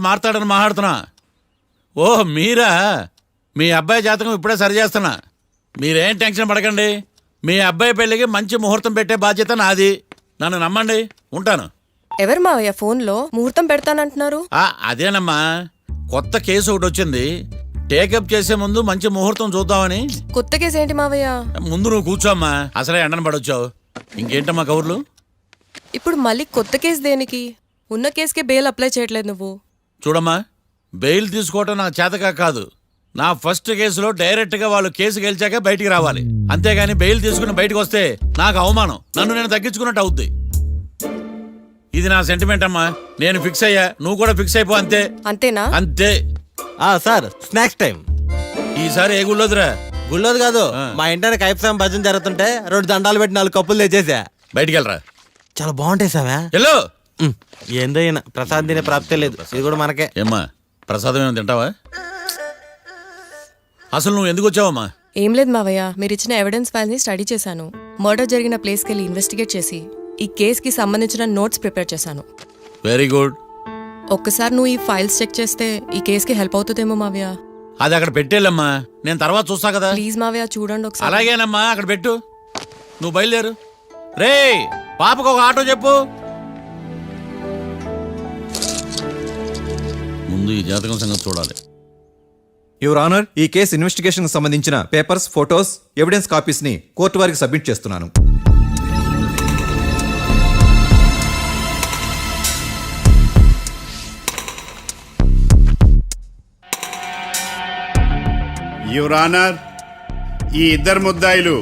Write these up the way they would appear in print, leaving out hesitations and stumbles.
మాట్లాడని మాట్లాడుతున్నా. ఓ మీరా? మీ అబ్బాయి జాతకం ఇప్పుడే సరి చేస్తున్నా. మీరేం టెన్షన్ పడకండి. మీ అబ్బాయి పెళ్ళికి మంచి ముహూర్తం పెట్టే బాధ్యత నాది. నన్ను నమ్మండి. ఉంటాను. ఎవరు మావయ్య ఫోన్లో ముహూర్తం పెడతానంటున్నారు? అదేనమ్మా, కొత్త కేసు ఒకటి వచ్చింది. టేకప్ చేసే ముందు మంచి ముహూర్తం చూద్దామని. కొత్త కేసు ఏంటి మావయ్య? ముందు నువ్వు కూర్చోమ్మా, అసలే ఎండను పడొచ్చావు. ఇంకేంటమ్మా కబుర్లు? ఇప్పుడు మళ్ళీ కొత్త కేసు దేనికి? ఉన్న కేసుకే బెయిల్ అప్లై చేయట్లేదు నువ్వు. చూడమ్మా, బెయిల్ తీసుకోవటం నాకు చేతకా కాదు. నా ఫస్ట్ కేసులో డైరెక్ట్గా వాళ్ళు కేసు గెలిచాక బయటికి రావాలి. అంతేగాని బెయిల్ తీసుకుని బయటకు వస్తే నాకు అవమానం. నన్ను నేను తగ్గించుకున్నట్టు అవుద్ది. ఇది నా సెంటిమెంట్ అమ్మా. నేను ఫిక్స్ అయ్యా, నువ్వు కూడా ఫిక్స్ అయిపో. అంతే. అంతేనా? అంతే. Sir, snacks time. ఈసారి ఏ గుళ్ళోదిరా? గుళ్ళోది కాదు, మా ఇంటానికి కైప్సాం భజన జరుగుతుంటే 2 దండాలు పెట్టి 4 కప్పులు తెచ్చేసా. బయటికి వెళ్ళరా. చాలా బాగుంటాయి సామే. ఎల్లో ఏందో ఈయన ప్రసాద్ తినే ప్రాప్తే లేదు. ఇది కూడా మనకే. ఏమ్మా, ప్రసాదం ఏమైనా తింటావా? అసలు నువ్వు ఎందుకు వచ్చావమ్మా? ఏం లేదు మావయ్య, మీరు ఇచ్చిన ఎవిడెన్స్ ఫైల్ ని స్టడీ చేశాను. మర్డర్ జరిగిన ప్లేస్కి వెళ్ళి ఇన్వెస్టిగేట్ చేసి ఈ కేసుకి సంబంధించిన నోట్స్ ప్రిపేర్ చేశాను. Very good. ఒక్కసారి నువ్వు ఈ ఫైల్స్ చెక్ చేస్తే ఈ కేసుకి హెల్ప్ అవుతుందేమో మావయ్య. అది అక్కడ పెట్టేళ్ళమ్మా, నేను తర్వాత చూస్తా కదా. ప్లీజ్ మావయ్య, చూడండి ఒకసారి. అలాగేనమ్మా, అక్కడ పెట్టు. నువ్వు బయలుదేరు. రే, పాపకు ఒక ఆటో చెప్పు. ముందు ఈ జాతకం సంగతి చూడాలి. యువర్ ఆనర్, ఈ కేసు ఇన్వెస్టిగేషన్ సంబంధించిన పేపర్స్, ఫోటోస్, ఎవిడెన్స్ కాపీస్ ని కోర్టు వారికి సబ్మిట్ చేస్తున్నాను. యువర్ ఆనర్, ఈ ఇద్దరు ముద్దాయిలు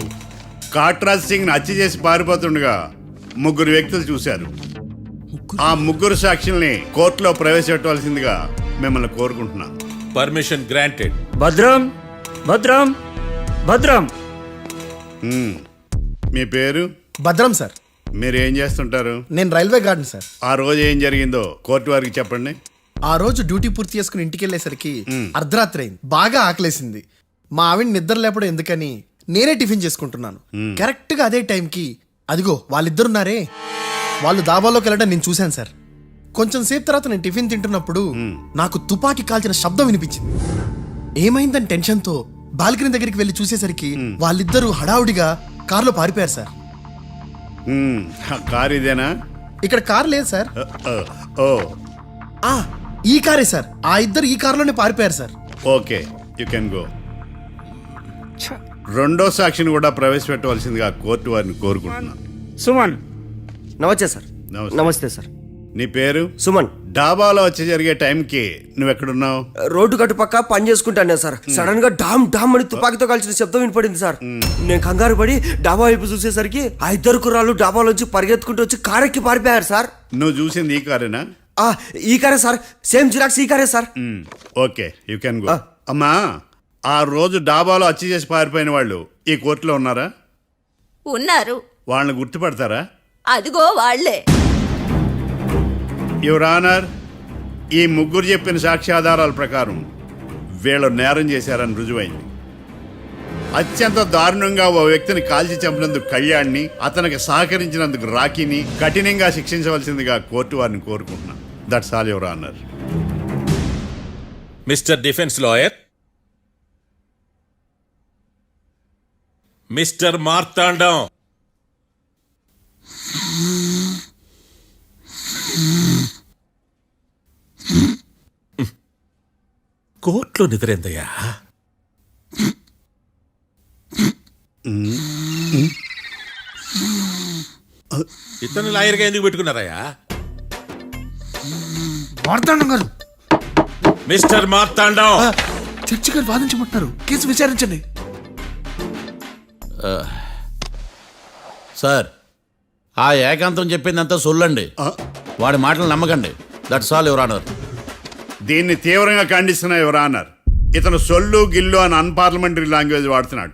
కాట్రాజ్ సింగ్ ని హత్య చేసి పారిపోతుండగా 3 వ్యక్తులు చూశారు. ఆ 3 సాక్షుల్ని కోర్టులో ప్రవేశపెట్టవలసిందిగా మిమ్మల్ని కోరుకుంటున్నాను. Permission granted. భద్రం భద్రం భద్రం. మీ పేరు? భద్రం సార్. మీరు ఏం చేస్తుంటారు? నేను రైల్వే గార్డెన్ సార్. ఆ రోజు ఏం జరిగిందో కోర్టు వారికి చెప్పండి. ఆ రోజు డ్యూటీ పూర్తి చేసుకుని ఇంటికి వెళ్ళేసరికి అర్ధరాత్రి అయింది. బాగా ఆకలేసింది. మా ఆవిడ నిద్ర లేపడం ఎందుకని నేనే టిఫిన్ చేసుకుంటున్నాను. కరెక్ట్ గా అదే టైంకి అదిగో వాళ్ళిద్దరున్నారే, వాళ్ళు దాబాలోకి వెళ్ళడం నేను చూశాను సార్. కొంచెం సేపు తర్వాత నేను టిఫిన్ తింటున్నప్పుడు నాకు తుపాకీ కాల్చిన శబ్దం వినిపించింది. ఏమైందని టెన్షన్తో బాల్కనీ దగ్గరికి వెళ్ళి చూసేసరికి వాళ్ళిద్దరూ హడావుడిగా కారులో పారిపోయారు సార్. కారు ఇదేనా? ఇక్కడ కారు లేదు సార్. ఓ, ఈ కారే సార్. ఆ ఇద్దరు ఈ కారులోనే పారిపోయారు sir. Okay, you can go. రెండో సాక్షిని కూడా ప్రవేశపెట్టవలసిందిగా కోర్టు వారిని కోరుకుంటున్నాను. సుమన్. నమస్తే సార్. నమస్తే సార్. నీ పేరు? సుమన్. డాబాలో వచ్చి జరిగే టైంకి నువ్వెక్కడున్నావు? రోడ్డు కట్టు పక్క పని చేసుకుంటాను సార్. సడన్ గా డామ్ డామ్ అని తుపాకీతో కాల్చిన శబ్దం వినపడింది సార్. నేను కంగారు పడి డాబా వైపు చూసేసరికి ఆ 2 కుర్రాళ్ళు డాబాలోంచి పరిగెత్తుకుంటూ వచ్చి కారెక్కి పారిపోయారు సార్. నువ్వు చూసింది ఈ కారేనా? ఈ కారే సార్. సేమ్ జిరాక్స్ ఈ కారే sir. Okay, you can go. అమ్మా, ఆ రోజు డాబాలో హత్య చేసి పారిపోయిన వాళ్ళు ఈ కోర్టులో ఉన్నారా? ఉన్నారు. వాళ్ళని గుర్తుపడతారా? అదిగో వాళ్లే. యువర్ ఆనర్, ఈ 3 చెప్పిన సాక్ష్యాధారాల ప్రకారం వీళ్ళు నేరం చేశారని రుజువైంది. అత్యంత దారుణంగా ఓ వ్యక్తిని కాల్చి చంపినందుకు కళ్యాణ్ని, అతనికి సహకరించినందుకు రాకీని కఠినంగా శిక్షించవలసిందిగా కోర్టు వారిని కోరుకుంటున్నాను. That's all your honour. Mister defence lawyer, mister Martandam, కోర్టులో నిద్రేందయ్యా? ఇతను లాయర్గా ఎందుకు పెట్టుకున్నారయ్యా? మార్తాండం గారు. మిస్టర్ మార్తాండం, చర్చి గారు వాదించమంటున్నారు. కేసు విచారించండి. సార్, ఆ ఏకాంతం చెప్పిందంతా సొల్లండి. వాడి మాటలు నమ్మకండి. That's all your honour. దీన్ని తీవ్రంగా ఖండిస్తున్నా యువర్ ఆనర్. ఇతను సొల్లు గిల్లు అని అన్పార్లమెంటరీ లాంగ్వేజ్ వాడుతున్నాడు.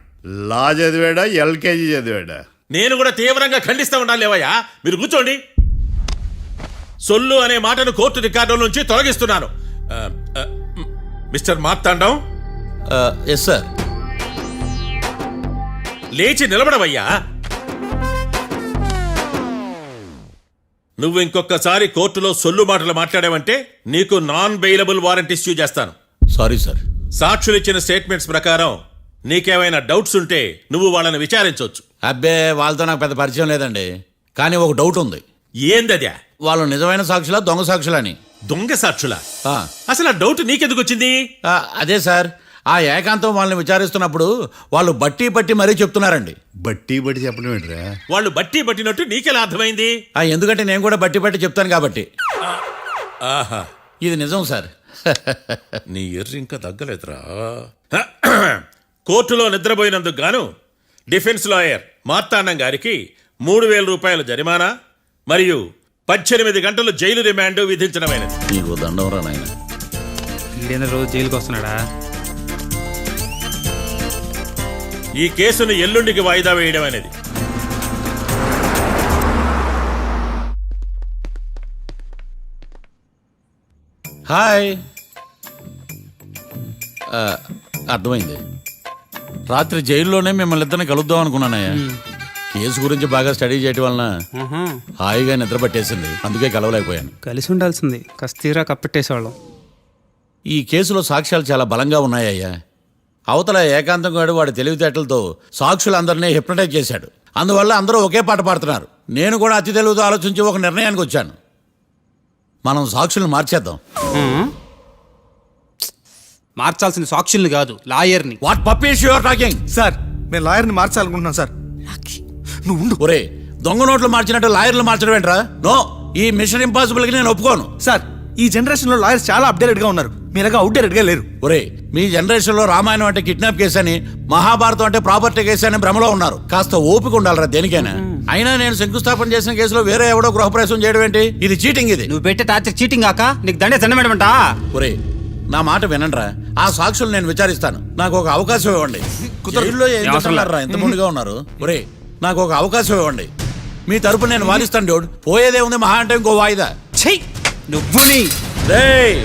లా చదివాడా, ఎల్కేజీ చదివాడా? నేను కూడా తీవ్రంగా ఖండిస్తా ఉండాలి. లేవయ్యా, మీరు కూర్చోండి. సొల్లు అనే మాటను కోర్టు రికార్డుల నుంచి తొలగిస్తున్నాను. మిస్టర్ మార్తాండం. Yes sir. లేచి నిలబడవయ్యా. నువ్వు ఇంకొకసారి కోర్టులో సొల్లు మాటలు మాట్లాడావంటే నీకు నాన్ బెయిలబుల్ వారెంట్ ఇష్యూ చేస్తాను. Sorry sir. సాక్షులు ఇచ్చిన స్టేట్మెంట్స్ ప్రకారం నీకేమైనా డౌట్స్ ఉంటే నువ్వు వాళ్ళని విచారించవచ్చు. అబ్బే వాళ్ళతో నాకు పెద్ద పరిచయం లేదండి. కానీ ఒక డౌట్ ఉంది. ఏందద్యా? వాళ్ళు నిజమైన సాక్షులా దొంగ సాక్షులని? దొంగ సాక్షులా? ఆ, అసలు ఆ డౌట్ నీకెందుకు వచ్చింది? అదే సార్, ఆ ఏకాంతం వాళ్ళని విచారిస్తున్నప్పుడు వాళ్ళు బట్టి పట్టి మరీ చెప్తున్నారండి. బట్టి బట్టి చెప్పడం ఏంట్రా? వాళ్ళు బట్టి పట్టినట్టు నీకెలా అర్థమైంది? ఎందుకంటే నేను కూడా బట్టి పట్టి చెప్తాను కాబట్టి. ఆహా, ఇది నిజం సార్. నీ ఎర్రి ఇంకా తగ్గలేదురా. కోర్టులో నిద్రపోయినందుకు గాను డిఫెన్స్ లాయర్ మార్తాండం గారికి 3,000 రూపాయల జరిమానా మరియు 18 గంటలు జైలు రిమాండ్ విధించడమైనది. నీకు దండం రా నాయన. ఈడేంద్ర రోజు జైలుకి వస్తున్నాడా? ఈ కేసును ఎల్లుండికి వాయిదా వేయడం అనేది. హాయ్. అర్థమైంది. రాత్రి జైల్లోనే మిమ్మల్ని ఇద్దరిని కలుద్దాం అనుకున్నానయ్యా. కేసు గురించి బాగా స్టడీ చేయటం వలన హాయిగా నిద్ర పట్టేసింది. అందుకే కలవలేకపోయాను. కలిసి ఉండాల్సింది. కస్తీరా కప్పెట్టేసేవాళ్ళం. ఈ కేసులో సాక్ష్యాలు చాలా బలంగా ఉన్నాయ్యా. అవతల ఏకాంతం గాడు వాడి తెలివితేటలతో సాక్షులందరినీ హిప్నటైజ్ చేశాడు. అందువల్ల అందరూ ఒకే పాట పాడుతున్నారు. నేను కూడా అతి తెలివితో ఆలోచించి ఒక నిర్ణయానికి వచ్చాను. మనం సాక్షులను మార్చేద్దాం. మార్చాల్సిన సాక్షుల్ని కాదు, లాయర్ని. What puppies you are talking? Sir మేము లాయర్ని మార్చాలనుకుంటున్నాం సార్. నువ్వు ఉండు. ఒరే, దొంగ నోట్లు మార్చినట్టు లాయర్లు మార్చడం ఏంట్రా? నో, ఈ మిషన్ ఇంపాసిబుల్ కి నేను ఒప్పుకోను. సార్ ఈ జనరేషన్ లో లాయర్స్ చాలా అప్డేటెడ్ గా ఉన్నారు. మీరుగా అవుట్డేటెడ్ గా లేరు. ఒరే, మీ జనరేషన్ లో రామాయణం అంటే కిడ్నాప్ కేసు అని, మహాభారతం అంటే ప్రాపర్టీ కేసు అని భ్రమలో ఉన్నారు. కాస్త ఓపిక ఉండాలరా దేనికైనా. అయినా నేను శంకుస్థాపన చేసిన కేసులో వేరే ఎవడో గృహప్రవేశం చేయడం ఏంటి? ఇది చీటింగ్. ఇది నువ్వు పెట్టే టార్చర్ చీటింగ్ కాక నీకు దండే దండమేడమంటా? ఒరే, నా మాట వినండిరా. ఆ సాక్షులు నేను విచారిస్తాను. నాకు ఒక అవకాశం ఇవ్వండి. జైల్లో ఏం చేస్తున్నారా ఇంత ముందుగా ఉన్నారు? ఒరే, నాకు ఒక అవకాశం ఇవ్వండి. మీ తరపు నేను వాదిస్తాను. డోడ్ పోయేదే ఉంది, మహా అంటే ఇంకో వాయిదా. నువ్వు రేయ్,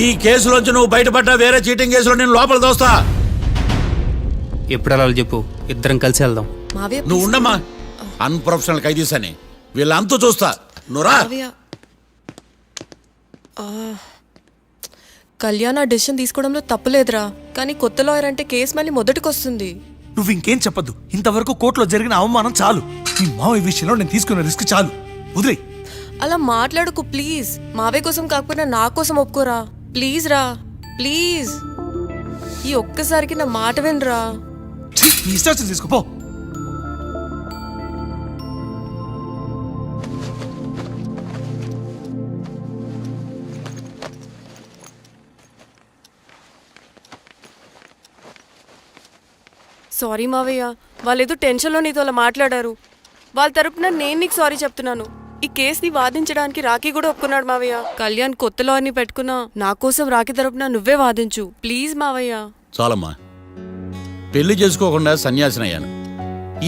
ఈ కేసులోంచి నువ్వు బయటపడ్డా వేరే చీటింగ్ కేసులో నేను లోపల దోస్తా. ఎప్పుడు అలా చెప్పు, ఇద్దరం కలిసి వెళ్దాం. మావయ్య నువ్వు ఉండమ్మా. అన్ప్రొఫెషనల్ ఖైదీస్ అని వీళ్ళంతా చూస్తా. నువ్వురా. మావయ్య, కళ్యాణ్ ఆ డెసిషన్ తీసుకోవడంలో తప్పులేదురా. కానీ కొత్త లాయర్ అంటే కేసు మళ్ళీ మొదటికొస్తుంది. నువ్వు ఇంకేం చెప్పద్దు. ఇంతవరకు కోర్టులో జరిగిన అవమానం చాలు. ఈ మావయ్య విషయంలో నేను తీసుకున్న రిస్క్ చాలు. వదిలే. అలా మాట్లాడుకు ప్లీజ్. మావయ్య కోసం కాకపోయినా నా కోసం ఒప్పుకోరా ప్లీజ్ రా, ప్లీజ్. ఈ ఒక్కసారికి నా మాట వినరా. నీ ఇష్టం తీసుకోపో. సారీ మావయ్య, వాళ్ళేదో టెన్షన్లో నీతో అలా మాట్లాడారు. వాళ్ళ తరపున నేను నీకు సారీ చెప్తున్నాను. ఈ కేసుని వాదించడానికి రాఖీ కూడా ఒప్పుకున్నాడు మావయ్య. కళ్యాణ్ కొత్త లాయర్ని పెట్టుకున్నా నా కోసం రాఖీ తరపున నువ్వే వాదించు ప్లీజ్ మావయ్య. చాలమ్మా. పెళ్లి చేసుకోకుండా సన్యాసినయ్యాను.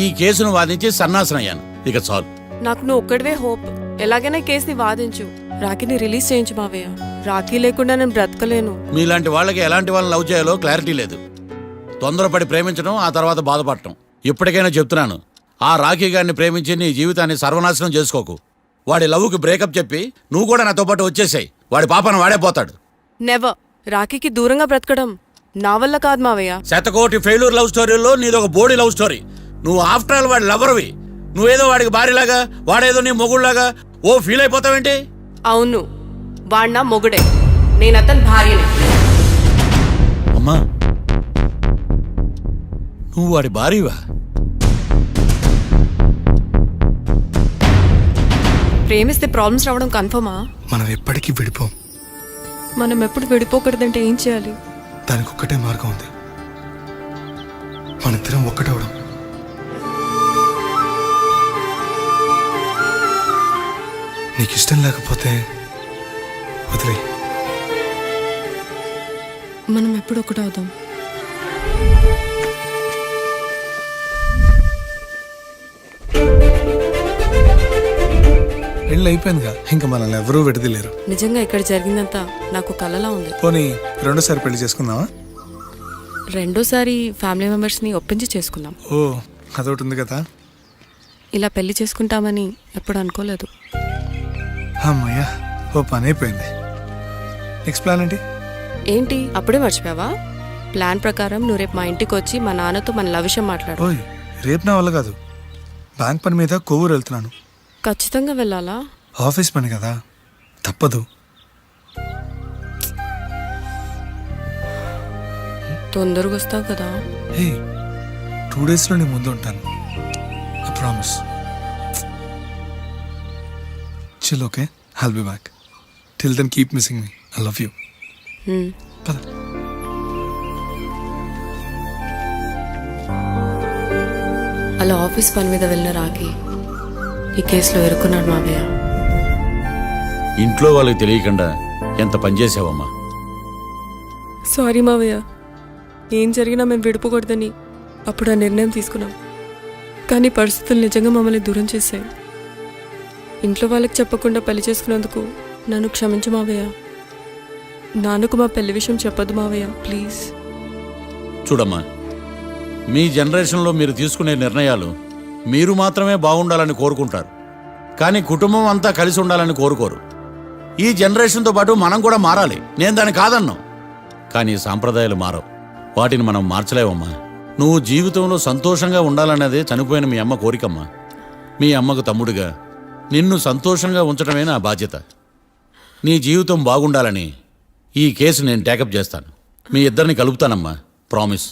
ఈ కేసును వాదించి సన్నాసనయ్యాను. ఇక చాలు. నాకు నువ్వు ఒక్కడివే హోప్. ఎలాగైనా ఈ కేసుని వాదించు. రాఖీని రిలీజ్ చేయించు మావయ్య. రాఖీ లేకుండా నేను బ్రతకలేను. మీలాంటి వాళ్ళకి ఎలాంటి వాళ్ళని లవ్ చేయాలో క్లారిటీ లేదు. తొందరపడి ప్రేమించడం, ఆ తర్వాత బాధపడటం. ఇప్పటికైనా చెప్తున్నాను, ఆ రాఖీ గారిని ప్రేమించి నీ జీవితాన్ని సర్వనాశనం చేసుకోకు. వాడి లవ్కి బ్రేకప్ చెప్పి నువ్వు కూడా నాతో పాటు వచ్చేసాయి. వాడి పాపను వాడే పోతాడు. నెవర్. రాఖీకి దూరంగా బ్రతకడం నా వల్ల కాదు మావయ్య. శతకోటి ఫెయిల్యూర్ లవ్ స్టోరీలో నీదొక బోడీ లవ్ స్టోరీ. నువ్వు ఆఫ్టర్ ఆల్ వాడి లవర్వి. నువ్వేదో వాడికి భార్యలాగా, వాడేదో నీ మొగుడులాగా ఓ ఫీల్ అయిపోతావేంటి? అవును, వాడు నా మొగుడే, నేను అతని భార్యని. అమ్మా, నువ్వు వాడి భార్యవా? ప్రేమిస్తే ప్రాబ్లమ్స్ రావడం కన్ఫర్మా? మనం ఎప్పటికీ విడిపోం. మనం ఎప్పుడు విడిపోకూడదంటే ఏం చేయాలి? దానికి ఒక్కటే మార్గం ఉంది. మనిద్దరం ఒక్కటవడం. నీకు ఇష్టం లేకపోతే వదిలే. మనం ఎప్పుడు ఒకటవుదాం. పెళ్ళి అయిపోయిందిగా, ఇంకా మనల్ని ఎవరూ విడదలేరు. నిజంగా ఇక్కడ జరిగిందంతా నాకు కలలా ఉంది. పోనీ రెండోసారి పెళ్లి చేసుకుందామా? రెండోసారి ఫ్యామిలీ మెంబర్స్ని ఒప్పించి చేసుకుందాం. ఓ, అదొకటి ఉంది కదా. ఇలా పెళ్లి చేసుకుంటామని ఎప్పుడు అనుకోలేదు. అమ్మయ్యా, ఓ పని అయిపోయింది. నెక్స్ట్ ప్లాన్ ఏంటి? ఏంటి అప్పుడే మర్చిపోయావా? ప్లాన్ ప్రకారం నువ్వు రేపు మా ఇంటికి వచ్చి మా నాన్నతో మన లవ్ విషయం మాట్లాడు. ఓయ్, రేపు నా వల్ల కాదు. బ్యాంక్ పని మీద కొవ్వూరు వెళ్తున్నాను. ఖచ్చితంగా వెళ్ళాలా? ఆఫీస్ పని కదా, తప్పదు. తొందరగా వస్తావు కదా? హే, 2 డేస్లో నీ ముందు ఉంటాను. I promise. Chill, okay? I'll be back. Till then keep missing me. I love you. పద. అలా ఆఫీస్ పని మీద వెళ్ళిన రాకి ఈ కేసులో ఎరుకున్నాడు మావయ్య. ఇంట్లో వాళ్ళకి తెలియకుండా ఎంత పనిచేసావమ్మా. సారీ మావయ్య, ఏం జరిగినా మేము విడిపోకూడదని అప్పుడు ఆ నిర్ణయం తీసుకున్నాం. కానీ పరిస్థితులు నిజంగా మమ్మల్ని దూరం చేశాయి. ఇంట్లో వాళ్ళకి చెప్పకుండా పెళ్లి చేసుకున్నందుకు నన్ను క్షమించు మావయ్య. నాన్నకు మా పెళ్లి విషయం చెప్పొద్దు మావయ్య, ప్లీజ్. చూడమ్మా, మీ జనరేషన్లో మీరు తీసుకునే నిర్ణయాలు మీరు మాత్రమే బాగుండాలని కోరుకుంటారు, కానీ కుటుంబం అంతా కలిసి ఉండాలని కోరుకోరు. ఈ జనరేషన్తో పాటు మనం కూడా మారాలి, నేను దాన్ని కాదన్నాను. కానీ సాంప్రదాయాలు మారవు, వాటిని మనం మార్చలేవమ్మా. నువ్వు జీవితంలో సంతోషంగా ఉండాలన్నదే చనిపోయిన మీ అమ్మ కోరికమ్మా. మీ అమ్మకు తమ్ముడిగా నిన్ను సంతోషంగా ఉంచడమే నా బాధ్యత. నీ జీవితం బాగుండాలని ఈ కేసు నేను టేకప్ చేస్తాను. మీ ఇద్దరిని కలుపుతానమ్మా, ప్రామిస్.